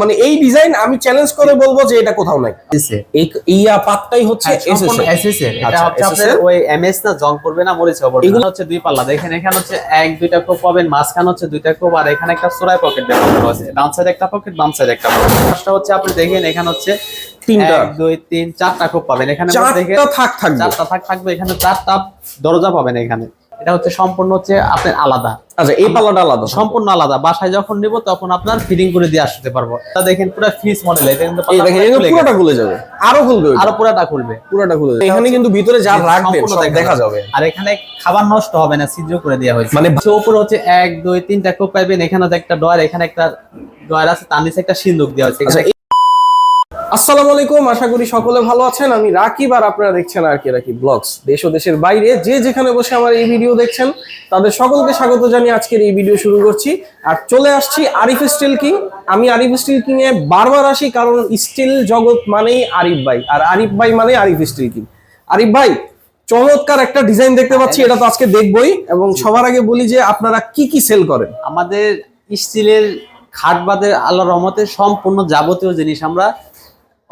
মানে এই ডিজাইন আমি চ্যালেঞ্জ করে বলবো যে এটা কোথাও নাই। এই ইয়া পাতটাই হচ্ছে এসএস এর। এটা হচ্ছে আপনার ওই এমএস না, জং করবে না, মরিচা হবে। এগুলো হচ্ছে দুই পাল্লা। দেখেন এখানে হচ্ছে এক দুইটা কোপ পাবেন, মাঝখানে হচ্ছে দুইটা কোপ, আর এখানে একটা চোরাই পকেট ব্যবহার আছে। ডান সাইডে একটা পকেট, বাম সাইডে একটা পকেট। ফার্স্টটা হচ্ছে আপনি দেখেন এখানে হচ্ছে তিনটা, 1 2 3 4টা কোপ পাবেন। এখানে দেখেন চারটা থাক থাকবে। এখানে চারটা দরজা পাবেন। এখানে এটা হচ্ছে সম্পূর্ণ হচ্ছে আপনার আলাদা। আচ্ছা, এই পাল্লাটা আলাদা, সম্পূর্ণ আলাদা। বাসায় যখন নিব তখন আপনার ফিটিং করে দিয়ে আসতে পারবো। এটা দেখেন পুরো ফ্রিজ মডেল। এটা কিন্তু পুরোটা খুলে যাবে, আরো খুলবে, আরো পুরোটা খুলবে। এখানে কিন্তু ভিতরে যা রাখবেন সব দেখা যাবে। আর এখানে খাবার নষ্ট হবে না, ছিদ্র করে দেওয়া হয়েছে। মানে উপরে হচ্ছে 1 2 3টা কোপ পাবেন। এখানে একটা ডয়ার, এখানে একটা ডয়ার আছে, তার নিচে একটা সিন্দুক দেওয়া হয়েছে। আসসালামু আলাইকুম, আশা করি সকলে ভালো আছেন। আমি রাকিব, আর আপনারা দেখছেন আর কি রাকিব ব্লগস। দেশ ও দেশের বাইরে যে যেখানে বসে আমার এই ভিডিও দেখছেন তাদের সকলকে স্বাগত জানিয়ে আজকের এই ভিডিও শুরু করছি। আর চলে আসছি আরিফ স্টিল কিং। আমি আরিফ স্টিল কিং এ বারবার আসি, কারণ স্টিল জগৎ মানেই আরিফ ভাই, আর আরিফ ভাই মানে আরিফ স্টিল কিং। আরিফ ভাই, চমৎকার একটা ডিজাইন দেখতে পাচ্ছি, এটা তো আজকে দেখবই। এবং সবার আগে বলি যে আপনারা কি কি সেল করেন? আমাদের স্টিলের খাট বাদের আল্লাহর রহমতে সম্পূর্ণ যাবতীয় জিনিস আমরা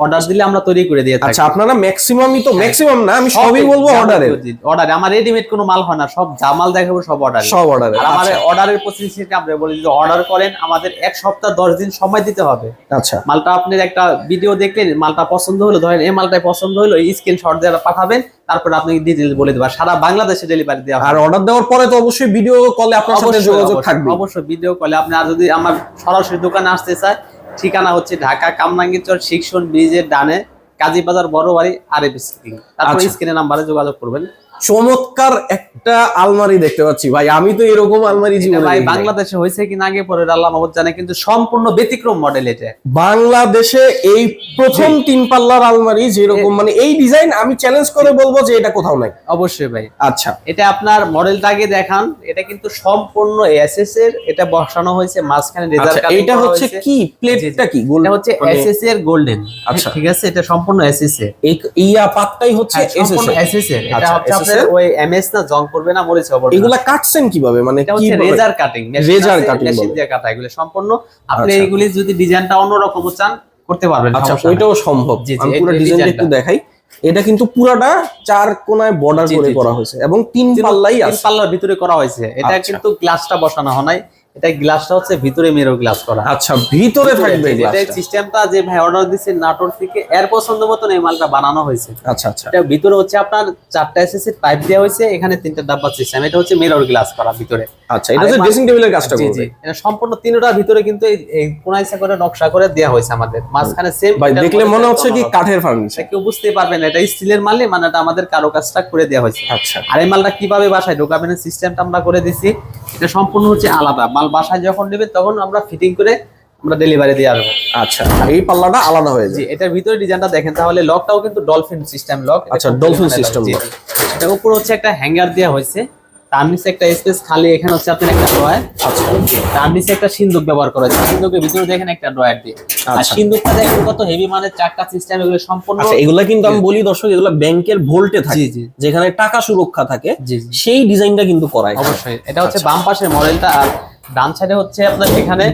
অর্ডার দিলে আমরা তৈরি করে দিয়ে থাকি। আচ্ছা, আপনারা ম্যাক্সিমামই তো, ম্যাক্সিমাম না, আমি সবই বলবো অর্ডারে। অর্ডারে আমার রেডিমেড কোনো মাল হয় না, সব জামাল দেখাবো সব অর্ডারে, সব অর্ডারে। আর আমাদের অর্ডারের প্রসেসিংটা আমরা বলি যে অর্ডার করেন আমাদের 1 সপ্তাহ 10 দিন সময় দিতে হবে। আচ্ছা, মালটা আপনার একটা ভিডিও দেখলেন, মালটা পছন্দ হলো, ধরেন এই মালটাই পছন্দ হলো, এই স্ক্রিনশট দিয়ে পাঠাবেন, তারপর আপনি ডিটেইলস বলে দেবেন। সারা বাংলাদেশে ডেলিভারি দেওয়া হয়। আর অর্ডার দেওয়ার পরে তো অবশ্যই ভিডিও কলে আপনার সাথে যোগাযোগ থাকবে। অবশ্যই ভিডিও কলে। আপনি আর যদি আমার সরাসরি দোকানে আসতে চায়, ঠিকানা হচ্ছে ঢাকা কামরাঙ্গীরচর শিক্ষণ ব্রিজের ডানে, কাজী বাজার বড় বাড়ি, আরিফ স্টিল। তারপর স্ক্রিনে নাম্বারে যোগাযোগ করবেন। চমৎকার একটা আলমারি দেখতে পাচ্ছি ভাই, আমি তো এরকম আলমারি জীবনে ভাই বাংলাদেশে হয়েছে কিনা আগে পরে আল্লাহ মাহমুদ জানে, কিন্তু সম্পূর্ণ ব্যতিক্রম মডেল এটা। বাংলাদেশে এই প্রথম 3 পাল্লার আলমারি যেরকম, মানে এই ডিজাইন আমি চ্যালেঞ্জ করে বলবো যে এটা কোথাও নাই। অবশ্যই ভাই। আচ্ছা, এটা আপনার মডেলটা আগে দেখান। এটা কিন্তু সম্পূর্ণ এসএস এর। এটা বসানো হয়েছে মাঝখানে লেজার কাটিং। এটা হচ্ছে কি প্লেটটা কি এটা হচ্ছে এসএস এর গোল্ডেন। আচ্ছা, ঠিক আছে, এটা সম্পূর্ণ এসএস এর। এই ইয়া পাতটাই হচ্ছে এসএস এর। এটা হচ্ছে আপনার ওই এমএস না, জং করবে না, মরিচা হবে। এগুলা কাটছেন কিভাবে? মানে এটা হচ্ছে লেজার কাটিং, মেশিন দিয়ে কাটা। এগুলো সম্পূর্ণ আপনি এইগুলি যদি ডিজাইনটা অন্যরকম চান করতে পারবেন। আচ্ছা, ওইটাও সম্ভব। আমি পুরো ডিজাইনটা একটু দেখাই। এটা কিন্তু পুরাটা 4 কোণায় বর্ডার করে করা হয়েছে এবং 3 পাল্লাই আছে। 3 পাল্লার ভিতরে করা হয়েছে। এটা কিন্তু গ্লাসটা বসানো হয় নাই, এটা গ্লাসটা হচ্ছে ভিতরে মিরর গ্লাস করা। আচ্ছা, ভিতরে থাকবে এটা সিস্টেমটা যে ভাই অর্ডার দিয়েছে নাটোর থেকে, এর পছন্দ মতন এই মালটা বানানো হয়েছে। আচ্ছা আচ্ছা, এটা ভিতরে হচ্ছে আপনার 4টা এসএসসি পাইপ দেওয়া হয়েছে, এখানে 3টা ডাব্বা সিস্টেম। এটা হচ্ছে মিরর গ্লাস করা ভিতরে। আচ্ছা, এটা হচ্ছে ড্রেসিং টেবিলের কাজটা করবে। এটা সম্পূর্ণ 3টার ভিতরে কিন্তু এই কোনাইসা করে নকশা করে দেওয়া হয়েছে আমাদের। মাঝখানে সেম ভাই দেখলে মনে হচ্ছে কি কাঠের ফার্নিচার। কেউ বুঝতে পারবেন এটা স্টিলের মাল, মানে এটা আমাদের কারুকাজটা করে দেওয়া হয়েছে। আচ্ছা, আর এই মালটা কিভাবে বাসায় ঢোকাবেন সিস্টেমটা আমরা করে দিছি। এটা সম্পূর্ণ হচ্ছে আলাদা। মাল বাসায় যখন নেবেন তখন আমরা ফিটিং করে আমরা ডেলিভারি দিয়ে আসবো। আচ্ছা, এই পাল্লাটা আলাদা হয়ে যায়। এটার ভিতরে ডিজাইনটা দেখেন তাহলে। লকটাও কিন্তু ডলফিন সিস্টেম লক। আচ্ছা, ডলফিন সিস্টেম লক। এটা উপরে হচ্ছে একটা হ্যাঙ্গার দেওয়া হয়েছে, তার নিচে একটা স্পেস খালি। এখানে হচ্ছে আপনার একটা ড্রয়ার। আচ্ছা, তার নিচে একটা সিন্দুক ব্যবহার করা হয়েছে। সিন্দুকের ভিতরে দেখেন একটা ড্রয়ার দিয়ে। আর সিন্দুকটা দেখেন কত হেভি, মানে চাকা সিস্টেম। এগুলো সম্পূর্ণ। আচ্ছা, এগুলা কিন্তু আমি বলি দর্শক, এগুলা ব্যাংকের ভোল্টে থাকে, যেখানে টাকা সুরক্ষা থাকে, সেই ডিজাইনটা কিন্তু করায়। অবশ্যই। এটা হচ্ছে বাম পাশের মডেলটা। আর ডান সাইডে হচ্ছে আপনার এখানে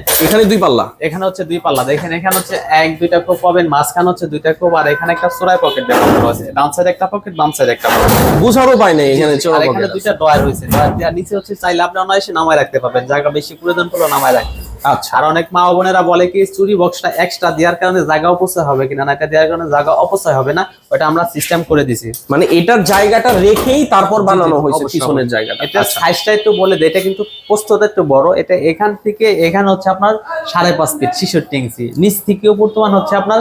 2 পাল্লা। এখানে হচ্ছে 2 পাল্লা। দেখেন এখানে হচ্ছে 1 2টা কোপ পাবেন, মাঝখানে হচ্ছে 2টা কোপ, আর এখানে একটা চোরাই পকেট ব্যবহার করা আছে। ডান সাইডে একটা পকেট, বাম সাইডে একটা পকেট। বুঝারও পায় না এখানে চোরাই পকেট। এখানে 2টা ডয়ার হয়েছে। ডয়ার দিয়ে নিচে হচ্ছে চাইলে আপনি অনায়াসে নামায় রাখতে পারবেন, জায়গা বেশি প্রয়োজন পড়লে নামায় রাখবেন। আচ্ছা, আর অনেক মা বোনেরা বলে কি চুরি বক্সটা এক্সট্রা দেওয়ার কারণে জায়গা অপচয় হবে কিনা। না, এটা দেওয়ার কারণে জায়গা অপচয় হবে না, ওটা আমরা সিস্টেম করে দিছি। মানে এটার জায়গাটা রেখেই তারপর বানানো হয়েছে পিছনের জায়গাটা। এটা সাইজটা একটু বলে দেয়, এটা কিন্তু প্রস্থটা একটু বড়। এটা এখান থেকে এখানে হচ্ছে আপনার 5.5 ফিট 66 ইঞ্চি, নিচ থেকে বর্তমান হচ্ছে আপনার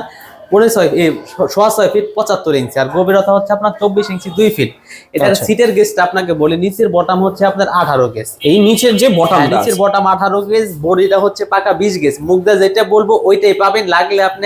6.5 ফিট 75 ইঞ্চি, আর গভীরতা হচ্ছে আপনার 24 ইঞ্চি 2 ফিট। এটার সিটের গেজটা আপনাকে বলে, নিচের বটম হচ্ছে আপনার 18 গেজ। এই নিচের যে বটমটা, নিচের বটম 18 গেজ, বডিটা হচ্ছে পাকা 20 গেজ। মুখদা যেটা বলবো ওইটাই পাবেন। লাগলে আপনি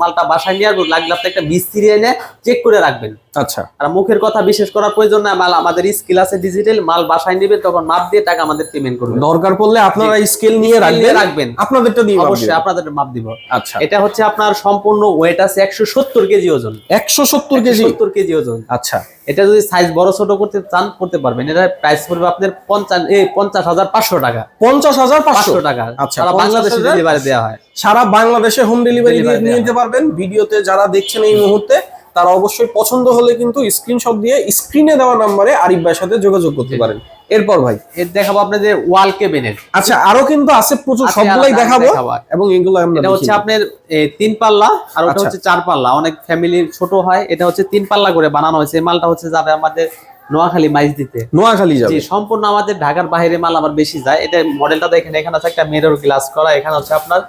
মালটা বাসায় নিয়ে আসবেন, লাগলে আপনি একটা মিস্ত্রি এনে চেক করে রাখবেন। আচ্ছা, আর মুখের কথা বিশেষ করার প্রয়োজন না। মাল আমাদের স্কেল আছে ডিজিটাল। মাল বাসায় নেবেন তখন মাপ দিয়ে টাকা আমাদের পেমেন্ট করবেন। দরকার পড়লে আপনারা স্কেল নিয়ে রাখবেন, আপনাদেরটা দিয়ে অবশ্যই আপনাদের মাপ দিব। আচ্ছা, এটা হচ্ছে আপনার সম্পূর্ণ ওয়েট ওয়েট আছে 170 কেজি ওজন। 170 কেজি? 170 কেজি ওজন। আচ্ছা, এটা যদি সাইজ বড় ছোট করতে চান করতে পারবেন। এটা প্রাইস পড়বে আপনার 50,500 টাকা। 50,500 টাকা। আচ্ছা, সারা বাংলাদেশে ডেলিভারি দেওয়া হয়। সারা বাংলাদেশে হোম ডেলিভারি নিয়ে নিতে পারবেন। ভিডিওতে যারা দেখছেন এই মুহূর্তে তারা অবশ্যই পছন্দ হলে কিন্তু স্ক্রিনশট দিয়ে স্ক্রিনে দেওয়া নম্বরে আরিফ ভাইয়ের সাথে যোগাযোগ করতে পারেন। এরপর ভাই এর দেখাবো আপনাদের ওয়াল কেবিনেট। আচ্ছা, আরো কিন্তু আছে প্রচুর, সবগুলাই দেখাবো এবং এগুলো আমরা এটা হচ্ছে আপনার 3 পাল্লা আর ওটা হচ্ছে 4 পাল্লা। অনেক ফ্যামিলি ছোট হয়, এটা হচ্ছে 3 পাল্লা করে বানানো হয়েছে। এই মালটা হচ্ছে যাবে আমাদের নোয়াখালী মাইজ দিতে। নোয়াখালী যাবে? জি, সম্পূর্ণ আমাদের ঢাকার বাইরে মাল আমার বেশি যায়। এটা মডেলটা দেখেন, এখানে আছে একটা মিরর গ্লাস করা। এখানে হচ্ছে আপনার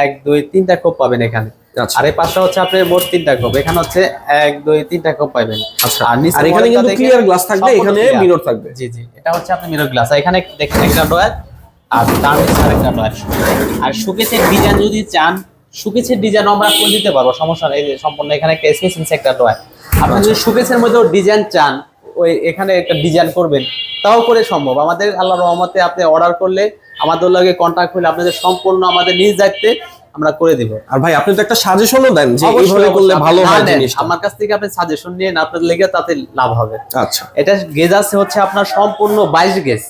1 2 3টা কোপ পাবেন এখানে। আচ্ছা, আর এই পাশে হচ্ছে আপনার মোট 3টা কোপ। এখানে হচ্ছে 1 2 3টা কোপ পাবেন। আচ্ছা, আর নিচে এখানে কিন্তু ক্লিয়ার গ্লাস থাকবে, এখানে মিরর থাকবে। জি জি, এটা হচ্ছে আপনার মিরর গ্লাস। এখানে দেখেন একটা ডয়ার আর তার নিচে আরেকটা ডয়ার। আর শোকেসের ডিজাইন যদি চান, শোকেসের ডিজাইন আমরা করে দিতে পারবো, সমস্যা নেই। সম্পূর্ণ এখানে একটা স্পেস নিচে একটা ডয়ার। আপনি যদি শোকেসের মধ্যেও ডিজাইন চান, ওই এখানে একটা ডিজাইন করবেন, তাও করে সম্ভব। আমাদের আল্লাহর রহমতে আপনি অর্ডার করলে আমাদের লগে কন্টাক্ট করলে আপনাদের সম্পূর্ণ আমাদের নিজ দায়িত্বে আমরা করে দিব। আর ভাই আপনি তো একটা সাজেশনও দেন যে এইভাবে করলে ভালো হয় জিনিসটা। আমার কাছ থেকে আপনি সাজেশন নিয়ে আপনাদের লেগে তাতে লাভ হবে। আচ্ছা, এটা গেজ আছে হচ্ছে আপনার সম্পূর্ণ 22 গেজ।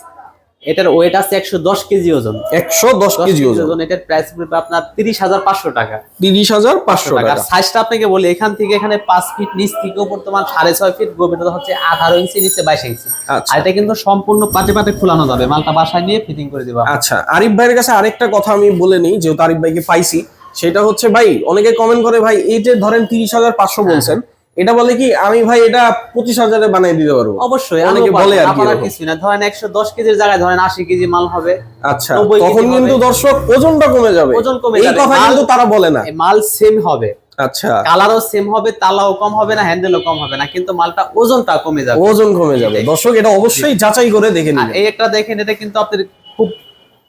এটার ওয়েট আছে 110 কেজি ওজন। 110 কেজি ওজন। এটার প্রাইস পড়বে আপনার 30,500 টাকা। 30,500 টাকা। আর সাইজটা আপনাকে বলি, এখান থেকে এখানে 5 ফিট, নিচ থেকে বর্তমান 6.5 ফিট, গভীরতা হচ্ছে 18 ইঞ্চি, নিচে 22 ইঞ্চি। আর এটা কিন্তু সম্পূর্ণ পাটে পাটে খোলানো যাবে। মালটা বাসায় নিয়ে ফিটিং করে দিবা। আচ্ছা, আরিফ ভাইয়ের কাছে আরেকটা কথা আমি বলে নিই, যেহেতু আরিফ ভাইকে পাইছি, সেটা হচ্ছে ভাই অনেকে কমেন্ট করে ভাই এই যে ধরেন 30,500 বলছেন, এটা বলে কি আমি ভাই এটা 25,000-এ বানিয়ে দিতে পারবো? অবশ্যই অনেকে বলে আর কি। কিছু না, ধরেন 110 কেজির জায়গায় ধরেন 80 কেজি মাল হবে। আচ্ছা, তখন কিন্তু দর্শক ওজনটা কমে যাবে। ওজন কমে যাবে, এই কথা কিন্তু তারা বলে না। মাল সেম হবে। আচ্ছা, কালারও সেম হবে, তালাও কম হবে না, হ্যান্ডেলও কম হবে না, কিন্তু মালটা ওজনটা কমে যাবে। ওজন কমে যাবে। দর্শক এটা অবশ্যই যাচাই করে দেখে নিন। এই একটা দেখেন, এটা কিন্তু আপনাদের খুব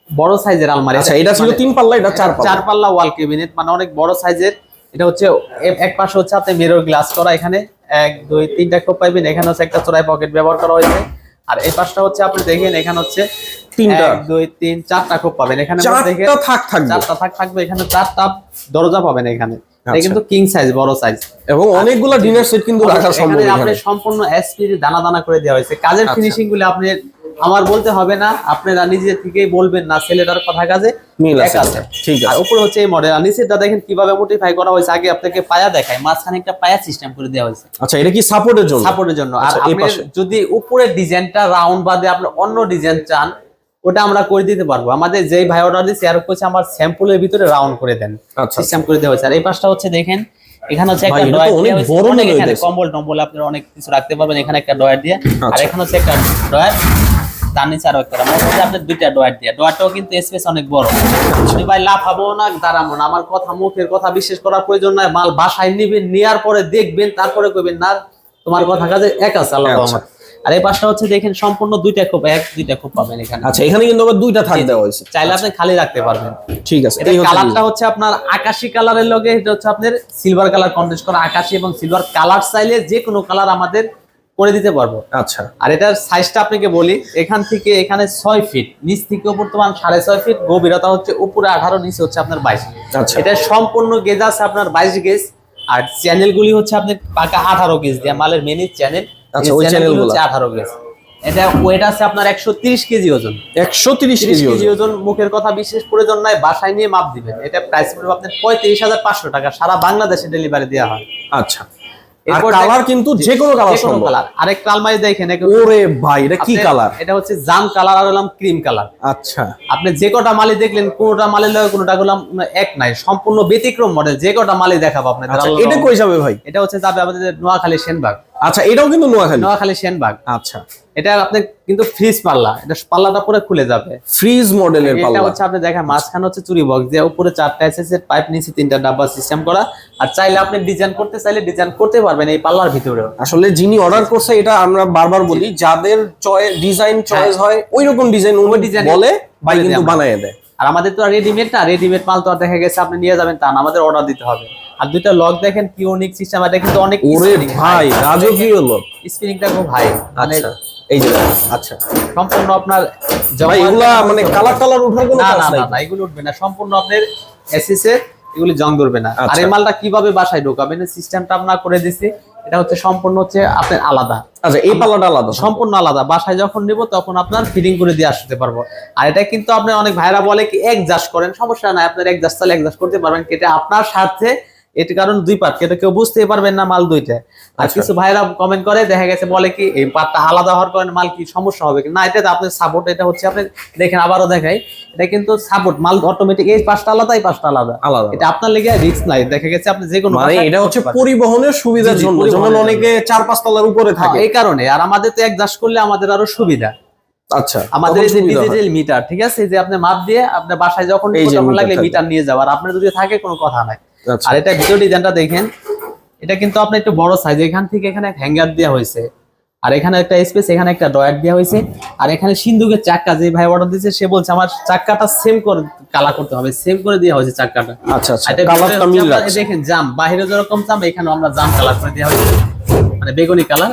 বড় সাইজের আলমারি। আচ্ছা, এটা ছিল 3 পাল্লা, এটা 4 পাল্লা। 4 পাল্লা ওয়াল ক্যাবিনেট, মানে অনেক বড় সাইজের। এটা হচ্ছে এক পাশে হচ্ছে আপনি মিরর গ্লাস করা। এখানে 1 2 3টা কোপ পাবেন। এখানে হচ্ছে একটা চড়াই পকেট ব্যবহার করা হয়েছে। আর এই পাশটা হচ্ছে আপনি দেখেন, এখানে হচ্ছে 3টা 1 2 3 4টা কোপ পাবেন। এখানে দেখেন 4টা থাক থাকবে। 4টা থাক থাকবে। এখানে 4টা দরজা পাবেন এখানে। এটা কিন্তু কিং সাইজ, বড় সাইজ, এবং অনেকগুলো ডিনার সেট কিন্তু রাখা সম্ভব। এখানে আপনি সম্পূর্ণ এসপি দানা দানা করে দেওয়া হয়েছে। কাজের ফিনিশিং গুলো আপনি আমার বলতে হবে না, আপনারা নিজে থেকেই বলবেন না ছেলেটার কথা কাজে মিল আছে। ঠিক আছে। আর উপরে হচ্ছে এই মডেল। আর নিচেটা দেখেন কিভাবে মডিফাই করা হয়েছে। আগে আপনাকে পায়া দেখায়, মাঝখানে একটা পায়া সিস্টেম করে দেওয়া হয়েছে। আচ্ছা, এটা কি সাপোর্টের জন্য? সাপোর্টের জন্য। আর আপনি যদি উপরের ডিজাইনটা রাউন্ড বাদে আপনি অন্য ডিজাইন চান, ওটা আমরা করে দিতে পারবো। আমাদের যেই ভাই অর্ডার দিয়েছে আর হচ্ছে আমার স্যাম্পলের ভিতরে রাউন্ড করে দেন, সিস্টেম করে দেওয়া হয়েছে। আর এই পাশটা হচ্ছে দেখেন, এখানে হচ্ছে একটা ডয়ার দিয়ে অনেক, এখানে কম্বল টম্বল আপনারা অনেক কিছু রাখতে পারবেন। এখানে একটা ডয়ার দিয়ে, আর এখানে হচ্ছে একটা ডয়ার, তার নিচে আরো একটা, মোটামুটি আপনার 2টা ডয়ার দিয়ে। ডয়ারটাও কিন্তু স্পেস অনেক বড়। আমি ভাই লাফাবো না, দাঁড়াবো না, আমার কথা মুখের কথা বিশ্বাস করার প্রয়োজন নাই। মাল বাসায় নিবেন, নেওয়ার পরে দেখবেন, তারপরে কইবেন না তোমার কথা কাজে এক আছে আল্লাহর রহমত। আর এই পাশটা হচ্ছে দেখেন সম্পূর্ণ 2টা খোপ, 2টা খোপ পাবেন এখানে। আচ্ছা, এখানে কিন্তু আবার 2টা থাক দেওয়া হয়েছে, চাইলে আপনি খালি রাখতে পারবেন। ঠিক আছে। এই কালারটা হচ্ছে আপনার আকাশী কালারের লগে, এটা হচ্ছে আপনার সিলভার কালার কন্ট্রাস্ট করা। আকাশী এবং সিলভার কালার চাইলে যে কোনো কালার আমাদের করে দিতে পারবো। আচ্ছা, আর এটার সাইজটা আপনাকে বলি, এখান থেকে এখানে 6 ফিট, নিচ থেকে বর্তমান 6.5 ফিট, গভীরতা হচ্ছে উপরে 18, নিচে হচ্ছে আপনার 22। আচ্ছা, এটা সম্পূর্ণ গেজ আছে আপনার 22 গেজ। আর চ্যানেলগুলি হচ্ছে আপনার পাকা 18 গেজ দিয়ে, মালের মেন চ্যানেল। আচ্ছা, ওই চ্যানেলগুলো হচ্ছে 18 গেজ। এটা ওয়েট আছে আপনার 130 কেজি ওজন। 130 কেজি ওজন। মুখের কথা বিশেষ প্রয়োজন নাই, বাসায় নিয়ে মাপ দিবেন। এটা প্রাইস পড়বে আপনার 35,500 টাকা। সারা বাংলাদেশে ডেলিভারি দেওয়া হয়। আচ্ছা, আর কালার কিন্তু যে কোনো কালার সম্ভব। আরেকটা আলমারি দেখেন, ওরে ভাই এটা কি কালার? এটা হচ্ছে জাম কালার আর হলাম ক্রিম কালার। আচ্ছা, আপনি যে কটা মালি দেখলেন, কোনটা মালের লগে কোনটা গুলাম এক নাই, সম্পূর্ণ ব্যতিক্রম মডেল। যে কটা মালি দেখাবো আপনাদের। আচ্ছা, এটা কই যাবে ভাই? এটা হচ্ছে যাবে আমাদের নোয়াখালী সেনবাগ। আচ্ছা, এটাও কিন্তু নোয়াখালী সেনবাগ। আচ্ছা, এটা আপনি কিন্তু ফ্রিজ পাল্লা, এটা পাল্লাটা পুরো খুলে যাবে, ফ্রিজ মডেলের পাল্লা। এটা হচ্ছে আপনি দেখেন মাঝখানে হচ্ছে চুরি বক্স দিয়ে, উপরে 4টা এসএসএর পাইপ, নিচে 3টা ডাব্বা সিস্টেম করা। আর চাইলে আপনি ডিজাইন করতে চাইলে ডিজাইন করতে পারবেন এই পাল্লার ভিতরে। আসলে যিনি অর্ডার করছে, এটা আমরা বারবার বলি, যাদের ডিজাইন চয়েস হয় ওই রকম ডিজাইন বলে ভাই কিন্তু বানায় দেয়। আর আমাদের তো রেডিমেড না, রেডিমেড মাল তো আর দেখা গেছে আপনি নিয়ে যাবেন তা না, আমাদের অর্ডার দিতে হবে। আর 2টা লক দেখেন কি ইউনিক সিস্টেম, এটা কিন্তু অনেক ভাই রাজকীয় লক। স্প্রিংটা খুব হাই, মানে এই যে আচ্ছা, সম্পূর্ণ আপনার ভাই এগুলা মানে কালার উঠার কোনো চান্স নাই? না, এগুলো উঠবে না। সম্পূর্ণ আপনার এসএস এর এগুলি জং ধরবে না। আর এই মালটা কিভাবে বাসায় ঢোকাবেন সিস্টেমটা আমরা করে দিছি, এটা হচ্ছে সম্পূর্ণ হচ্ছে আপনার আলাদা। আচ্ছা, এই পাল্লাটা আলাদা, সম্পূর্ণ আলাদা। বাসায় যখন নিব তখন আপনার ফিটিং করে দিয়ে আসতে পারবো। আর এটা কিন্তু আপনি অনেক ভাইরা বলে কি একজাস্ট করেন, সমস্যা নাই, আপনার একজাস্ট চাইলে একজাস্ট করতে পারবেন, এটা আপনার স্বার্থে। এটা কারণ দুই পার্ট, এটা কেউ বুঝতে পারবেন না মাল দুইটা। আর কিছু ভাইরা কমেন্ট করে দেখা গেছে বলে কি এই পার্টটা আলাদা হওয়ার কারণে মাল কি সমস্যা হবে না, এটা তো আপনার সাপোর্ট। এটা হচ্ছে আপনি দেখেন আবারও দেখাই, এটা কিন্তু সাপোর্ট মাল অটোমেটিক, এই পাঁচটা আলাদা এই পাঁচটা আলাদা। এটা আপনার লেগে রিস্ক নাই, দেখা গেছে আপনি যে কোনো মানে এটা হচ্ছে পরিবহনের সুবিধার জন্য, যেমন অনেকে 4-5 তলার উপরে থাকে এই কারণে। আর আমাদের তো একজাস্ট করলে আমাদের আরো সুবিধা। আচ্ছা, আমাদের এই যে ডিজিটাল মিটার, ঠিক আছে, যে আপনি মাপ দিয়ে আপনার বাসায় যখন লাগলে মিটার নিয়ে যাওয়ার, আপনার যদি থাকে কোনো কথা নাই। আর এটা ভিতর ডিজাইনটা দেখেন, এটা কিন্তু আপনি একটু বড় সাইজ, এখান থেকে এখানে হ্যাঙ্গার দেওয়া হয়েছে, আর এখানে একটা স্পেস, এখানে একটা ডয়ার দেওয়া হয়েছে। আর এখানে সিন্ধুকের চাক্কা, যে ভাই অর্ডার দিয়েছে সে বলছে আমার চাক্কাটা সেম করে কালার করতে হবে, সেম করে দেওয়া হয়েছে চাক্কাটা। আচ্ছা আচ্ছা, কালারটা মিল আছে। দেখেন জাম, বাইরে যেরকম জাম এখানেও আমরা জাম কালার করে দেওয়া হয়েছে, মানে বেগুনি কালার।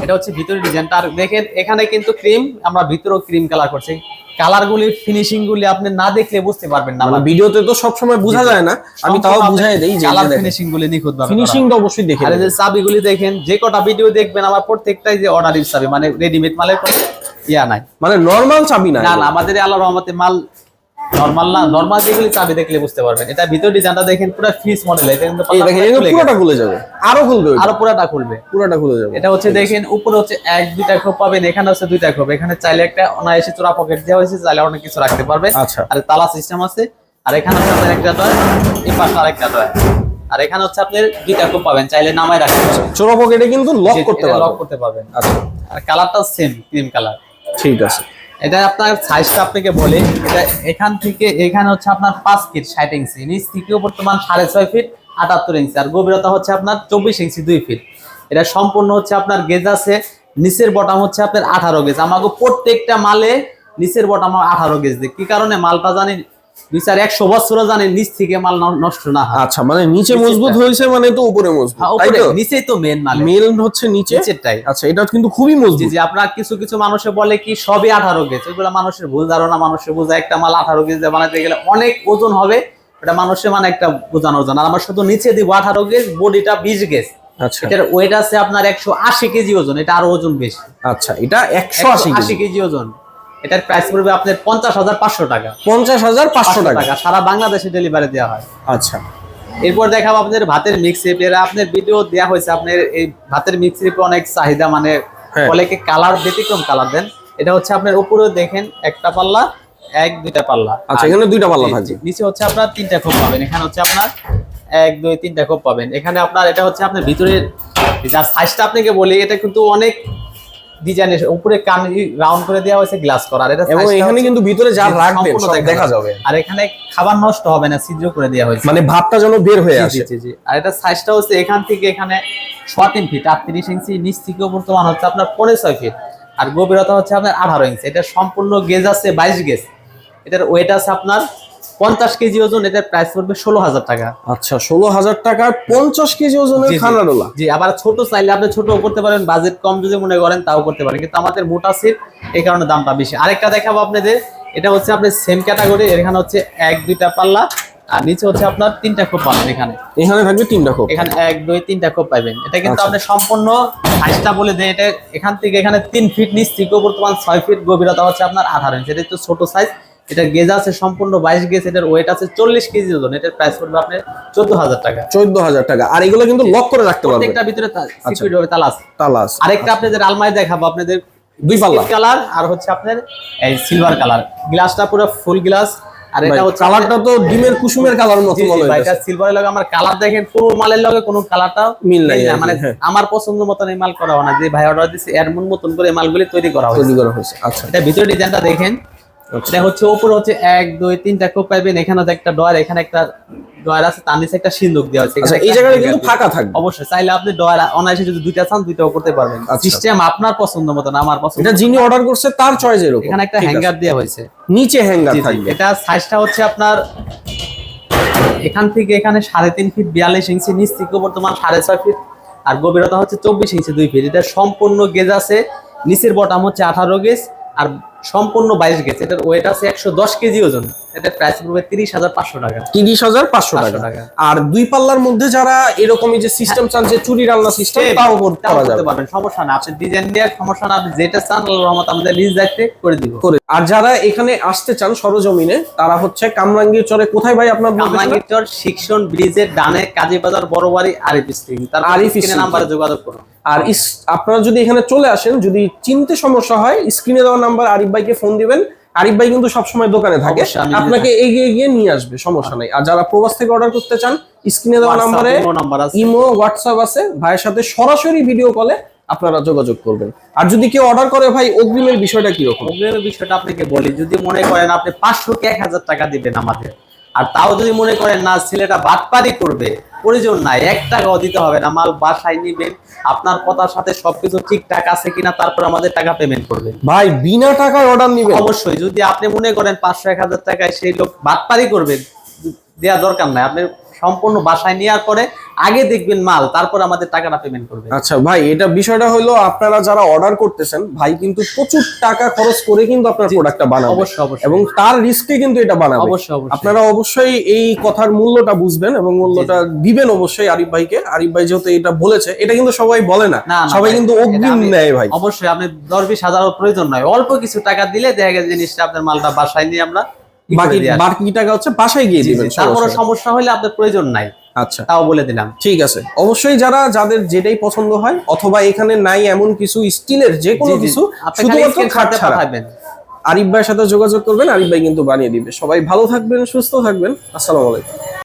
এটা হচ্ছে ভিতরে ডিজাইনটা। আর দেখেন এখানে কিন্তু ক্রিম, আমরা ভিতরেও ক্রিম কালার করছি। কালার গুলি, ফিনিশিং গুলি আপনি না দেখলে বুঝতে পারবেন না, ভিডিওতে তো সব সময় বোঝা যায় না, আমি তাও বুঝাই দেই যে কালার ফিনিশিং গুলি নিখুঁত ভাবে। ফিনিশিংটা অবশ্যই দেখে। আর এই যে চাবিগুলি দেখেন, যে কটা ভিডিও দেখবেন আমার প্রত্যেকটাই যে অর্ডারের চাবি, মানে রেডিমেড মালের কোনো ইয়া নাই, মানে নরমাল চাবি না। না আমাদের আল্লাহর রহমতে মাল নরমাল না, নরমাল যেগুলি চাবি দেখলে বুঝতে পারবেন। এটা ভিতর ডিজাইনটা দেখেন পুরো ফ্রিজ মডেল, এটা কিন্তু পুরোটা খুলে যাবে, আরো খুলবে, আরো পুরোটা খুলবে, পুরোটা খুলে যাবে। এটা হচ্ছে দেখেন উপরে হচ্ছে 1-2টা খোপ পাবেন, এখানে হচ্ছে 2টা খোপ, এখানে চাইলে একটা অনায়াসে চোরা পকেট দেওয়া হয়েছে, চাইলে অনেক কিছু রাখতে পারবে। আচ্ছা, আর তালা সিস্টেম আছে। আর এখানে হচ্ছে আপনার একটা ডয়ার, এই পাশে আরেকটা ডয়ার। আর এখানে হচ্ছে আপনি 2টা খোপ পাবেন, চাইলে নামায় রাখতে পারবেন, চোরা পকেটে কিন্তু লক করতে পারবেন, লক করতে পারবেন। আচ্ছা, আর কালারটা সেম ক্রিম কালার। ঠিক আছে। এটা আপনার সাইজটা আপনাকে বলি, এটা এখান থেকে এখানে হচ্ছে আপনার 5 ফিট 60 ইঞ্চি, নিচ থেকেও বর্তমান 6.5 ফিট 78 ইঞ্চি, আর গভীরতা হচ্ছে আপনার 24 ইঞ্চি 2 ফিট। এটা সম্পূর্ণ হচ্ছে আপনার গেজ আছে, নিচের বটম হচ্ছে আপনার 18 গেজ। আমাকে প্রত্যেকটা মালে নিচের বটম 18 গেজ দেয়, কি কারণে মালটা জানি বিচার 100 বছরও জানি নিচ থেকে মাল নষ্ট না হয়। আচ্ছা, মানে নিচে মজবুত হয়েছে মানে তো উপরে মজবুত, তাই তো? নিচেই তো মেন মাল, মেল হচ্ছে নিচেরটাই। আচ্ছা, এটা কিন্তু খুবই মজবুত। জি, আপনার কিছু কিছু মানুষে বলে কি সবই 18 গেজ, এগুলো মানুষের ভুল ধারণা। মানুষের বোঝা একটা মাল 18 গেজ বানাতে গেলে অনেক ওজন হবে, এটা মানুষের মানে একটা বোঝানোর জন্য। আর আমার শুধু নিচে দিব 18 গেজ, বডিটা 20 গেজ। আচ্ছা, এটার ওয়েট আছে আপনার 180 কেজি ওজন, এটা আরো ওজন বেশি। আচ্ছা, এটা 180 কেজি ওজন। এটার প্রাইস পড়বে আপনার 50,500 টাকা। 50,500 টাকা সারা বাংলাদেশে ডেলিভারি দেওয়া হয়। আচ্ছা, এরপর দেখাবো আপনাদের ভাতের মিক্স। এরা আপনার ভিডিও দেওয়া হয়েছে, আপনার এই ভাতের মিক্সির অনেক চাহিদা, মানে অনেকে কালার ব্যতিক্রম কালার দেন। এটা হচ্ছে আপনার উপরে দেখেন একটা পাল্লা, 1-2টা পাল্লা। আচ্ছা, এখানে 2টা পাল্লা থাকবে। নিচে হচ্ছে আপনার 3টা খোপ পাবেন, এখানে হচ্ছে আপনার 1-2-3টা খোপ পাবেন। এখানে আপনার এটা হচ্ছে আপনার ভিতরের যার সাইজটা আপনাকে বলি, এটা কিন্তু অনেক ডিজাইনের উপরে কান রাউন্ড করে দেওয়া হয়েছে গ্লাস করা। এটা এবং এখানে কিন্তু ভিতরে যা রাখবেন সব দেখা যাবে। আর এখানে খাবার নষ্ট হবে না, ছিদ্র করে দেওয়া হয়েছে, মানে ভাতটা যেন বের হয়ে আসে। জি জি। আর এটা সাইজটা হচ্ছে এখান থেকে এখানে 3 ফিট 38 ইঞ্চি, নিচ থেকে বর্তমান হচ্ছে আপনার 6.5 ফিট, আর গভীরতা হচ্ছে আপনার 18 ইঞ্চি। এটা সম্পূর্ণ গেজ আছে 22 গেজ। এটার ওয়েট আছে আপনার 50 কেজি ওজন। এটার প্রাইস পড়বে 16,000 টাকা। আচ্ছা, 16,000 টাকা 50 কেজি ওজনের খানাডোলা। জি, আবার ছোট চাইলে আপনি ছোট করতে পারেন, বাজেট কম যদি মনে করেন তাও করতে পারেন, কিন্তু আমাদের মোটা সিট এই কারণে দামটা বেশি। আরেকটা দেখাবো আপনাদের, এটা হচ্ছে আপনার সেম ক্যাটাগরি। এখানে হচ্ছে 1-2টা পাল্লা, আর নিচে হচ্ছে আপনার 3টা খোপ পাবেন। এখানে থাকবে 3টা খোপ, এখানে 1-2-3টা খোপ পাবেন। এটা কিন্তু আপনি সম্পূর্ণ সাইজটা বলে দেন, এটা এখান থেকে এখানে 3 ফিট, নিচ থেকে বর্তমান 6 ফিট, গভীরতা হচ্ছে আপনার 18 ইঞ্চি। এটা একটু ছোট সাইজ। এটা গেজ আছে সম্পূর্ণ 22 গেজ। এটার ওয়েট আছে 40 কেজি ওজন। এটার প্রাইস পড়বে আপনার 14,000 টাকা। 14,000 টাকা। আর এগুলো কিন্তু লক করে রাখতে পারবেন, প্রত্যেকটা ভিতরে সিকিউরিটি হবে, তালা আছে। আরেকটা আপনাদের আলমারি দেখাবো, আপনাদের 2 পাল্লা কালার, আর হচ্ছে আপনার এই সিলভার কালার। গ্লাসটা পুরো ফুল গ্লাস। আর এটা হচ্ছে কালারটা তো ডিমের কুসুমের কালার মতো মনে হয়। এটা সিলভারের লগে আমার কালার দেখেন, পুরো মালের লগে কোনো কালারটা মিল নাই, মানে আমার পছন্দ মতন এই মাল করা হয় না। যে ভাই অর্ডার দিছে এর মতন করে মালগুলি তৈরি করা হয়েছে। আচ্ছা, এটা ভিতরে ডিজাইনটা দেখেন। এটা হচ্ছে উপরে হচ্ছে 1-2-3টা খোপ পাবেন, এখানে একটা ডয়ার, এখানে একটা ডয়ার আছে, তার নিচে একটা সিন্দুক দেওয়া আছে। আচ্ছা, এই জায়গাটা কিন্তু ফাঁকা থাকবে। অবশ্যই চাইলে আপনি ডয়ার অনায়াসে যদি 2টা চান 2টাও করতে পারবেন। সিস্টেম আপনার পছন্দ মতো না, আমার পছন্দ। এটা যিনি অর্ডার করছে তার চয়েস এরকম। এখানে একটা হ্যাঙ্গার দেওয়া হয়েছে, নিচে হ্যাঙ্গার থাকবে। এটা সাইজটা হচ্ছে আপনার এখান থেকে এখানে 3.5 ফিট 42 ইঞ্চি, নিচ থেকে বর্তমান 6.5 ফিট, আর গভীরতা হচ্ছে 24 ইঞ্চি 2 ফিট। এটা সম্পূর্ণ গেজ আছে, নিচের বটম হচ্ছে 18 গেজ, আর সম্পূর্ণ 22 গেজ। এটার ওয়েট আছে 110 কেজি ওজন। এটা প্রাইস পড়বে 30,500 টাকা। 30,500 টাকা। আর দুই পাল্লার মধ্যে যারা এরকমই যে সিস্টেম চান, যে চুরি রান্না সিস্টেম, তাও করা যাবে, পারবেন, সমস্যা না। আপনি ডিজাইন দেওয়ার সমস্যা না, আপনি যেটা চান আল্লাহর রহমতে আমাদের নিজ দায়িত্বে করে দিব। আর যারা এখানে আসতে চান সরজমিনে, তারা হচ্ছে কামরাঙ্গীর চরে, কোথায় ভাই আপনার? কামরাঙ্গীর চর শিক্ষণ ব্রিজের ডানে, কাজী বাজার বড় বাড়ি, আরিফ স্ট্রিং। তার আরিফ নাম্বারে যোগাযোগ করুন। আর আপনারা যদি এখানে চলে আসেন, যদি চিনতে সমস্যা হয়, স্ক্রিনে দেওয়া নাম্বার আরিফ ভাইকে ফোন দিবেন। আরিফ ভাই কিন্তু সবসময় দোকানে থাকে, আপনাকে এগিয়ে গিয়ে নিয়ে আসবে, সমস্যা নাই। আর যারা প্রবাস থেকে অর্ডার করতে চান, স্ক্রিনে দেওয়া নাম্বারে ইমো, হোয়াটসঅ্যাপ আছে, ভাইয়ের সাথে সরাসরি ভিডিও কলে আপনারা যোগাযোগ করবেন। আর যদি কেউ অর্ডার করে ভাই, অগ্রিমের বিষয়টা কি রকম? অগ্রিমের বিষয়টা আপনাকে বলি, যদি মনে করেন আপনি 500 কে 1000 টাকা দিবেন আমাদের, আর তাও যদি মনে করেন না ছেলেটা বাটপারি করবে, প্রয়োজন নাই, 1 টাকাও দিতে হবে না, মাল বাসায় নিবেন, আপনার কথার সাথে সবকিছু ঠিকঠাক আছে কিনা, তারপর আমাদের টাকা পেমেন্ট করবেন। ভাই বিনা টাকায় অর্ডার নিবেন? অবশ্যই। যদি আপনি মনে করেন 500-1000 টাকায় সেই লোক বাটপারি করবে, দেওয়া দরকার নাই। আপনি সম্পূর্ণ বাসায় নেওয়ার পরে আগে দেখবেন মাল, তারপর আমাদের টাকাটা পেমেন্ট করবেন। আচ্ছা ভাই, এটা বিষয়টা হলো, আপনারা যারা অর্ডার করতেছেন, ভাই কিন্তু প্রচুর টাকা খরচ করে কিন্তু আপনার প্রোডাক্টটা বানাবে, অবশ্যই, এবং তার রিস্কে কিন্তু এটা বানাবে। অবশ্যই। আপনারা অবশ্যই এই কথার মূল্যটা বুঝবেন এবং মূল্যটা দিবেন অবশ্যই আরিফ ভাইকে। আরিফ ভাই যেহেতু এটা বলেছে, এটা কিন্তু সবাই বলে না, সবাই কিন্তু অগ্রিম নেয় ভাই। অবশ্যই আপনি 10-20 হাজারও প্রয়োজন নয়, অল্প কিছু টাকা দিলে দেখা গেছে জিনিসটা আপনার মালটা বাসায় নিয়ে আমরা বাকি টাকা হচ্ছে বাসায় গিয়ে দিবেন। তারপরে সমস্যা হলে আপনার প্রয়োজন নাই। আচ্ছা, তাও বলে দিলাম। ঠিক আছে। অবশ্যই যাদের যেটাই পছন্দ হয়, অথবা এখানে নাই এমন কিছু স্টিলের যে কোনো কিছু, শুধুমাত্র খাট ছাড়া, আরিফ ভাইয়ের সাথে যোগাযোগ করবেন, আরিফ ভাই কিন্তু বানিয়ে দিবে। সবাই ভালো থাকবেন, সুস্থ থাকবেন। আসসালামু আলাইকুম।